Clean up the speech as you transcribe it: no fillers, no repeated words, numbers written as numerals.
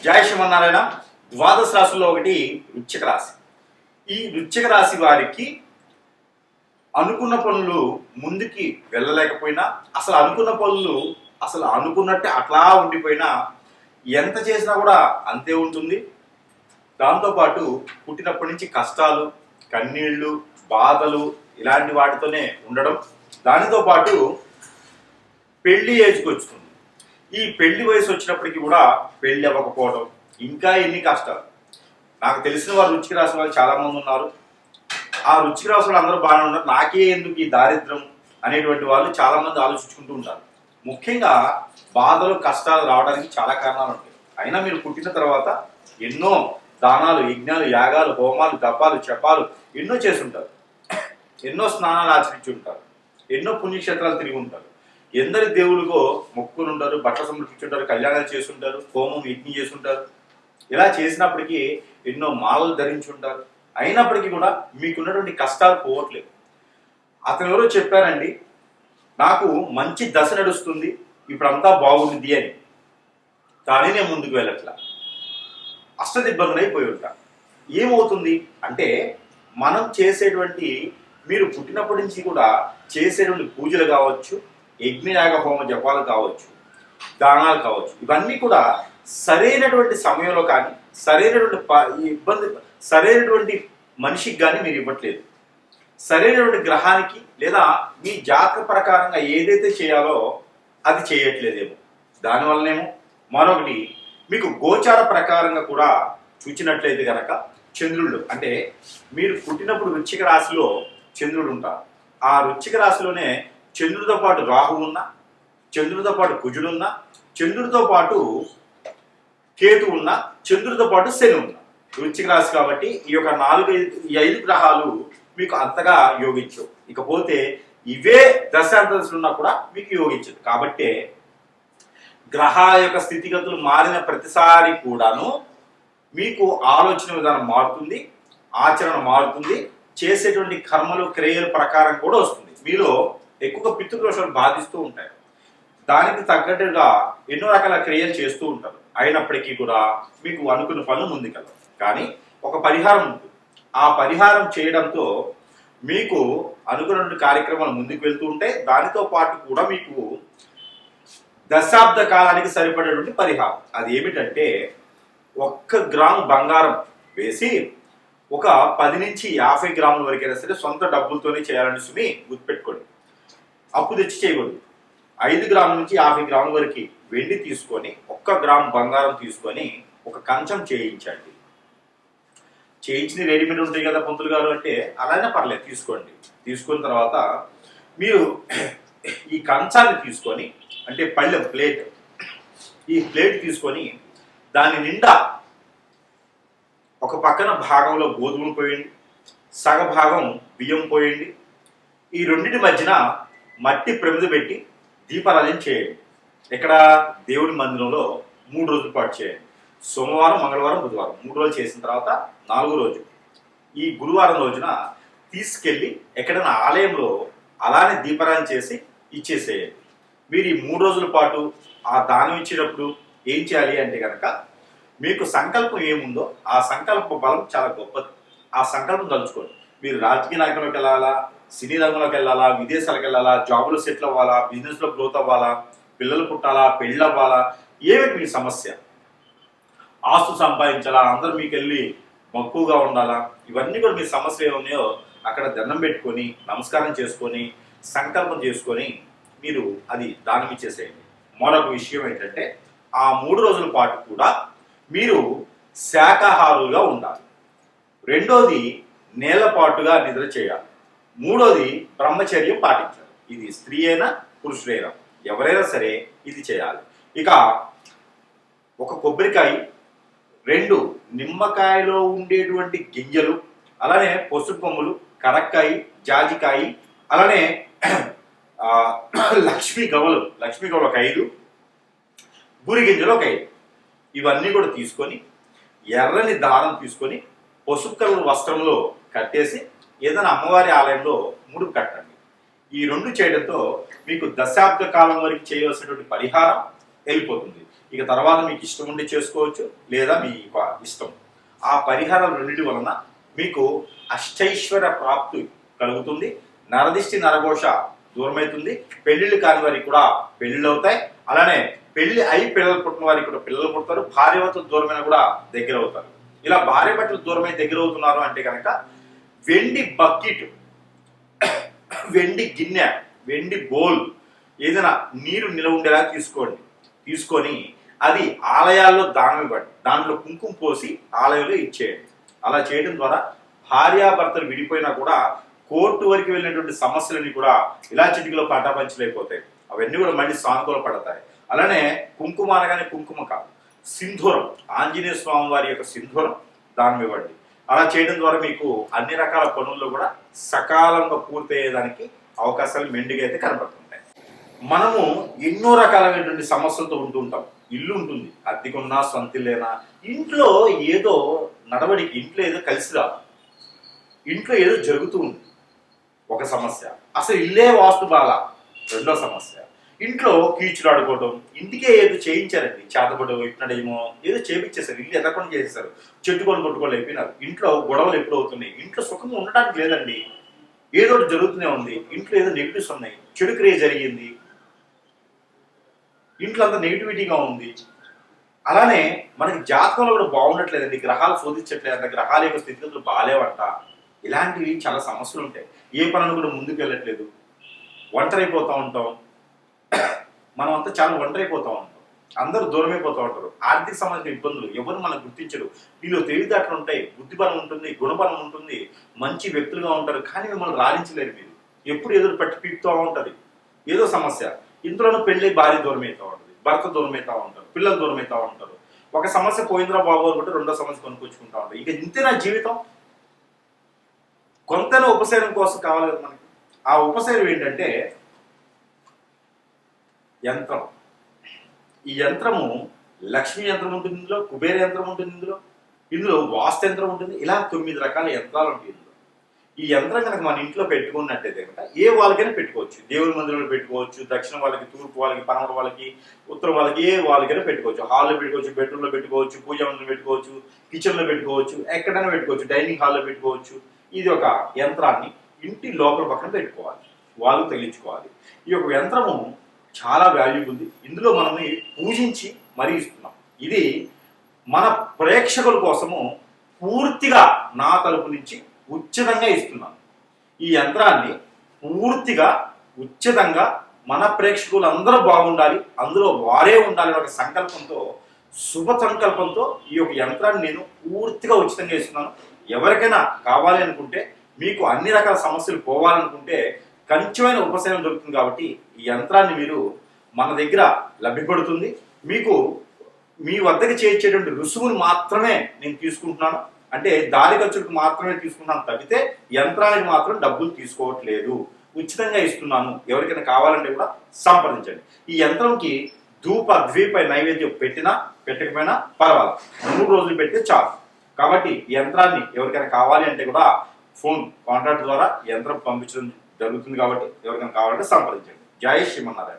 జయ శ్రీమన్నారాయణ. ద్వాదశ రాశుల్లో ఒకటి వృశ్చిక రాశి. ఈ వృశ్చిక రాశి వారికి అనుకున్న పనులు ముందుకి వెళ్ళలేకపోయినా, అసలు అనుకున్నట్టే అట్లా ఉండిపోయినా, ఎంత చేసినా కూడా అంతే ఉంటుంది. దాంతోపాటు పుట్టినప్పటి నుంచి కష్టాలు, కన్నీళ్లు, బాధలు ఇలాంటి వాటితోనే ఉండడం. దానితో పాటు పెళ్లి ఏజ్కి వస్తుంది. ఈ పెళ్లి వయసు వచ్చినప్పటికీ కూడా పెళ్లి అవ్వకపోవడం, ఇంకా ఎన్ని కష్టాలు. నాకు తెలిసిన వారు వృశ్చిక రాశి వాళ్ళు చాలా మంది ఉన్నారు. ఆ వృశ్చిక రాశి వాళ్ళు అందరూ బాగానే ఉన్నారు, నాకే ఎందుకు ఈ దారిద్రం అనేటువంటి వాళ్ళు చాలా మంది ఆలోచించుకుంటూ ఉంటారు. ముఖ్యంగా బాధలు, కష్టాలు రావడానికి చాలా కారణాలు ఉంటాయి. అయినా మీరు పుట్టిన తర్వాత ఎన్నో దానాలు, యజ్ఞాలు, యాగాలు, హోమాలు, దప్పాలు, జపాలు ఎన్నో చేసుంటారు. ఎన్నో స్నానాలు ఆచరించి ఉంటారు. ఎన్నో పుణ్యక్షేత్రాలు తిరిగి ఉంటారు. ఎందరి దేవుళ్ళకో మొక్కులు ఉంటారు, బట్టలు సమర్పించుంటారు, కళ్యాణాలు చేసుంటారు, హోమం యజ్ఞం చేసుంటారు. ఇలా చేసినప్పటికీ ఎన్నో మాలలు ధరించి ఉంటారు. అయినప్పటికీ కూడా మీకున్నటువంటి కష్టాలు పోవట్లేదు. అతను ఎవరో చెప్పారండి, నాకు మంచి దశ నడుస్తుంది, ఇప్పుడంతా బాగుంది అని. కానీ నేను ముందుకు వెళ్ళట్లా, అష్టదిబ్బందులు అయిపోయి ఉంటా. ఏమవుతుంది అంటే, మనం చేసేటువంటి, మీరు పుట్టినప్పటి నుంచి కూడా చేసేటువంటి పూజలు కావచ్చు, యజ్ఞయాగ హోమ జపాలు కావచ్చు, దానాలు కావచ్చు, ఇవన్నీ కూడా సరైనటువంటి సమయంలో కానీ, సరైనటువంటి మనిషికి కానీ మీరు ఇవ్వట్లేదు. సరైనటువంటి గ్రహానికి లేదా మీ జాతక ప్రకారంగా ఏదైతే చేయాలో అది చేయట్లేదేమో. దానివల్లనేమో. మరొకటి, మీకు గోచార ప్రకారంగా కూడా చూచినట్లయితే కనుక చంద్రుళ్ళు, అంటే మీరు పుట్టినప్పుడు వృశ్చిక రాశిలో చంద్రుడు ఉంటారు. ఆ వృశ్చిక రాశిలోనే చంద్రుడితో పాటు రాహు ఉన్న, చంద్రుడితో పాటు కుజుడున్న, చంద్రుడితో పాటు కేతు ఉన్న, చంద్రుడితో పాటు శని ఉన్న వృశ్చిక రాశి. కాబట్టి ఈ యొక్క 4-5 గ్రహాలు మీకు అంతగా యోగించవు. ఇకపోతే ఇవే దశాంతదశలు ఉన్నా కూడా మీకు యోగించదు. కాబట్టి గ్రహాల యొక్క స్థితిగతులు మారిన ప్రతిసారి కూడాను మీకు ఆలోచన విధానం మారుతుంది, ఆచరణ మారుతుంది, చేసేటువంటి కర్మలు, క్రియల ప్రకారం కూడా వస్తుంది. మీలో ఎక్కువగా పితృదోషాలు బాధిస్తూ ఉంటాయి. దానికి తగ్గట్టుగా ఎన్నో రకాల క్రియలు చేస్తూ ఉంటారు. అయినప్పటికీ కూడా మీకు అనుకున్న పనులు ముందుకెళ్ళవు. కానీ ఒక పరిహారం ఉంటుంది. ఆ పరిహారం చేయడంతో మీకు అనుకున్నటువంటి కార్యక్రమాలు ముందుకు వెళ్తూ ఉంటాయి. దానితో పాటు కూడా మీకు దశాబ్ద కాలానికి సరిపడేటువంటి పరిహారం. అది ఏమిటంటే, 1 గ్రాము బంగారం వేసి ఒక 10 నుంచి 50 గ్రాముల వరకైనా సరే సొంత డబ్బులతోనే చేయాలని సుమి గుర్తుపెట్టుకోండి. అప్పు తెచ్చి చేయకూడదు. 5 గ్రాముల నుంచి 50 గ్రాముల వరకు వెండి తీసుకొని, 1 గ్రాము బంగారం తీసుకొని ఒక కంచం చేయించండి. చేయించిన రెడీమేడ్ ఉంటాయి కదా పంతులు గారు అంటే, అలానే పర్లేదు, తీసుకోండి. తీసుకున్న తర్వాత మీరు ఈ కంచాన్ని తీసుకొని, అంటే పళ్ళెం, ప్లేట్, ఈ ప్లేట్ తీసుకొని దాని నిండా ఒక పక్కన భాగంలో గోధుమలు పోయండి, సగ భాగం బియ్యం పోయండి. ఈ రెండింటి మధ్యన మట్టి ప్రమిద పెట్టి దీపారాధన చేయండి. ఇక్కడ దేవుడి మందిరంలో 3 రోజుల పాటు చేయండి. సోమవారం, మంగళవారం, బుధవారం 3 రోజులు చేసిన తర్వాత 4వ రోజు, ఈ గురువారం రోజున తీసుకెళ్ళి ఎక్కడైనా ఆలయంలో అలానే దీపారాధన చేసి ఇచ్చేసేయండి. మీరు ఈ 3 రోజుల పాటు ఆ దానం ఇచ్చేటప్పుడు ఏం చేయాలి అంటే కనుక, మీకు సంకల్పం ఏముందో ఆ సంకల్ప బలం చాలా గొప్పది. ఆ సంకల్పం తలుచుకోండి. మీరు రాజకీయ నాయకులకు వెళ్ళాలా, సినీ రంగంలోకి వెళ్ళాలా, విదేశాలకు వెళ్ళాలా, జాబులో సెటిల్ అవ్వాలా, బిజినెస్లో గ్రోత్ అవ్వాలా, పిల్లలు పుట్టాలా, పెళ్ళి అవ్వాలా, ఏమిటి మీ సమస్య, ఆస్తు సంపాదించాలా, అందరూ మీకు వెళ్ళి మక్కువగా ఉండాలా, ఇవన్నీ కూడా మీ సమస్యలు ఏమున్నాయో అక్కడ దండం పెట్టుకొని, నమస్కారం చేసుకొని, సంకల్పం చేసుకొని మీరు అది దానం ఇచ్చేసేయండి. మరొక విషయం ఏంటంటే, ఆ 3 రోజుల పాటు కూడా మీరు శాకాహారులుగా ఉండాలి. రెండోది, నేలపాటుగా నిద్ర చేయాలి. మూడోది, బ్రహ్మచర్యం పాటించాలి. ఇది స్త్రీ అయినా పురుషులైనా ఎవరైనా సరే ఇది చేయాలి. ఇక ఒక కొబ్బరికాయ, 2 నిమ్మకాయలో ఉండేటువంటి గింజలు, అలానే పసుపు కొమ్ములు, కరక్కాయ, జాజికాయ, అలానే లక్ష్మీ గవలు ఒక 5, గురి గింజలు ఒక 5, ఇవన్నీ కూడా తీసుకొని ఎర్రని దారం తీసుకొని పసుపు కలర్ వస్త్రంలో కట్టేసి ఏదైనా అమ్మవారి ఆలయంలో ముడుపు కట్టండి. ఈ 2 చేయడంతో మీకు దశాబ్ద కాలం వరకు చేయవలసినటువంటి పరిహారం వెళ్ళిపోతుంది. ఇక తర్వాత మీకు ఇష్టం ఉండి చేసుకోవచ్చు, లేదా మీ ఇష్టం. ఆ పరిహారం రెండింటి వలన మీకు అష్టైశ్వర్య ప్రాప్తి కలుగుతుంది, నరదిష్టి నరఘోష దూరమవుతుంది, పెళ్లిళ్ళు కాని వారికి కూడా పెళ్లిళ్ళు అవుతాయి, అలానే పెళ్లి అయి పిల్లలు పుట్టిన వారికి కూడా పిల్లలు పుడతారు, భార్యవతులు దూరమైన కూడా దగ్గర అవుతారు. ఇలా భార్య భర్తలు దూరమై దగ్గర అవుతున్నారు అంటే కనుక వెండి బకెట్, వెండి గిన్నె, వెండి బౌల్ ఏదైనా నీరు నిలవ ఉండేలా తీసుకొని అది ఆలయాల్లో దానం ఇవ్వండి. దాంట్లో కుంకుమ పోసి ఆలయంలో ఇచ్చేయండి. అలా చేయడం ద్వారా భార్యాభర్తలు విడిపోయినా కూడా కోర్టు వరకు వెళ్ళినటువంటి సమస్యలన్నీ కూడా ఇలా చిటికలో పటాపంచలైపోతాయి. అవన్నీ కూడా మళ్ళీ సానుకూల పడతాయి. అలానే కుంకుమ అనగానే కుంకుమ కాదు, సింధూరం, ఆంజనేయ స్వామి వారి యొక్క సింధూరం దానం ఇవ్వండి. అలా చేయడం ద్వారా మీకు అన్ని రకాల పనుల్లో కూడా సకాలంగా పూర్తయ్యేదానికి అవకాశాలు మెండుగా అయితే కనబడుతుంటాయి. మనము ఎన్నో రకాలైనటువంటి సమస్యలతో ఉంటుంటాం. ఇల్లు ఉంటుంది, అద్దెకున్నా సొంతిల్లేనా, ఇంట్లో ఏదో నడవడికి, ఇంట్లో ఏదో కలిసి రాదు, ఇంట్లో ఏదో జరుగుతూ ఉంది ఒక సమస్య, అసలు ఇల్లే వాస్తు బాల రెండో సమస్య, ఇంట్లో కీచులు ఆడుకోవడం, ఇంటికే ఏదో చేయించారండి, చేతబడి ఇట్టినడేమో ఏదో చేపించేశారు, ఇల్లు ఎదకుండా చేసేసారు, చెట్టు కొట్టుకోవాలి అయిపోయినారు, ఇంట్లో గొడవలు ఎప్పుడు అవుతున్నాయి, ఇంట్లో సుఖంగా ఉండడానికి లేదండి, ఏదో జరుగుతూనే ఉంది, ఇంట్లో ఏదో నెగిటివ్స్ ఉన్నాయి, చెడు క్రియ జరిగింది, ఇంట్లో అంతా నెగిటివిటీగా ఉంది. అలానే మనకి జాతకంలో కూడా బాగుండట్లేదండి, గ్రహాలు శోధించట్లేదంట, గ్రహాల యొక్క స్థితిగతులు బాగాలేవంట, ఇలాంటివి చాలా సమస్యలు ఉంటాయి. ఏ పనులు కూడా ముందుకు వెళ్ళట్లేదు, ఒంటరైపోతూ ఉంటాం, మనం అంతా చాలా ఒంటరైపోతూ ఉంటాం, అందరూ దూరమైపోతూ ఉంటారు, ఆర్థిక సంబంధించిన ఇబ్బందులు, ఎవరు మనకు గుర్తించరు, వీళ్ళు తెలివితేటలు ఉంటాయి, బుద్ధిబలం ఉంటుంది, గుణబలం ఉంటుంది, మంచి వ్యక్తులుగా ఉంటారు, కానీ మిమ్మల్ని రాణించలేరు. మీరు ఎప్పుడు ఎదురు పట్టి పీకుతూ ఉంటుంది ఏదో సమస్య. ఇంట్లోనూ పెళ్లి భార్య దూరం అవుతూ ఉంటుంది, భర్త దూరం అవుతూ ఉంటారు, పిల్లలు దూరం అవుతూ ఉంటారు, ఒక సమస్య పోయిందిరా బాబు అనుకుంటే రెండో సమస్య కొనుక్కొచ్చుకుంటూ ఉంటారు. ఇక ఇంతేనా జీవితం? కొంతైనా ఉపశమనం కోసం కావాలి కదా మనకి. ఆ ఉపశమనం ఏంటంటే యంత్రం. ఈ యంత్రము లక్ష్మీ యంత్రం ఉంటుంది ఇందులో, కుబేర యంత్రం ఉంటుంది ఇందులో వాస్తు యంత్రం ఉంటుంది, ఇలా 9 రకాల యంత్రాలు ఉంటాయి ఇందులో. ఈ యంత్రం కనుక మన ఇంట్లో పెట్టుకున్నట్టయితే కనుక ఏ వాళ్ళకైనా పెట్టుకోవచ్చు, దేవుడి మందిరంలో పెట్టుకోవచ్చు, దక్షిణ వాళ్ళకి, తూర్పు వాళ్ళకి, పడమర వాళ్ళకి, ఉత్తరం వాళ్ళకి, ఏ వాళ్ళకైనా పెట్టుకోవచ్చు, హాల్లో పెట్టుకోవచ్చు, బెడ్రూమ్లో పెట్టుకోవచ్చు, పూజా మందిరంలో పెట్టుకోవచ్చు, కిచెన్లో పెట్టుకోవచ్చు, ఎక్కడైనా పెట్టుకోవచ్చు, డైనింగ్ హాల్లో పెట్టుకోవచ్చు. ఇది ఒక యంత్రాన్ని ఇంటి లోపల పక్కన పెట్టుకోవాలి, వాళ్ళు తగిలించుకోవాలి. ఈ యొక్క యంత్రము చాలా వాల్యూబుల్ ఉంది, ఇందులో మనం పూజించి మరీ ఇస్తున్నాం. ఇది మన ప్రేక్షకుల కోసము పూర్తిగా నా తరపు నుంచి ఉచితంగా ఇస్తున్నాను. ఈ యంత్రాన్ని పూర్తిగా ఉచితంగా మన ప్రేక్షకులందరూ బాగుండాలి, అందులో వారే ఉండాలి ఒక సంకల్పంతో, శుభ సంకల్పంతో ఈ యొక్క యంత్రాన్ని నేను పూర్తిగా ఉచితంగా ఇస్తున్నాను. ఎవరికైనా కావాలి అనుకుంటే, మీకు అన్ని రకాల సమస్యలు పోవాలనుకుంటే కొంచెమైన ఉపశమనం దొరుకుతుంది. కాబట్టి ఈ యంత్రాన్ని మీరు మన దగ్గర లభ్యపడుతుంది. మీకు మీ వద్దకు చేర్చేటువంటి రుసుమును మాత్రమే నేను తీసుకుంటున్నాను, అంటే దారి ఖర్చులకు మాత్రమే తీసుకుంటున్నాను తప్పితే యంత్రానికి మాత్రం డబ్బులు తీసుకోవట్లేదు, ఉచితంగా ఇస్తున్నాను. ఎవరికైనా కావాలంటే కూడా సంప్రదించండి. ఈ యంత్రంకి ధూప ద్వీప నైవేద్యం పెట్టినా పెట్టకపోయినా పర్వాలేదు, 3 రోజులు పెడితే చాలు. కాబట్టి ఈ యంత్రాన్ని ఎవరికైనా కావాలి అంటే కూడా ఫోన్ కాంటాక్ట్ ద్వారా యంత్రం పంపించడం జరుగుతుంది. కాబట్టి ఎవరికైనా కావాలంటే సంప్రదించండి. జై శ్రీమన్నారాయణ.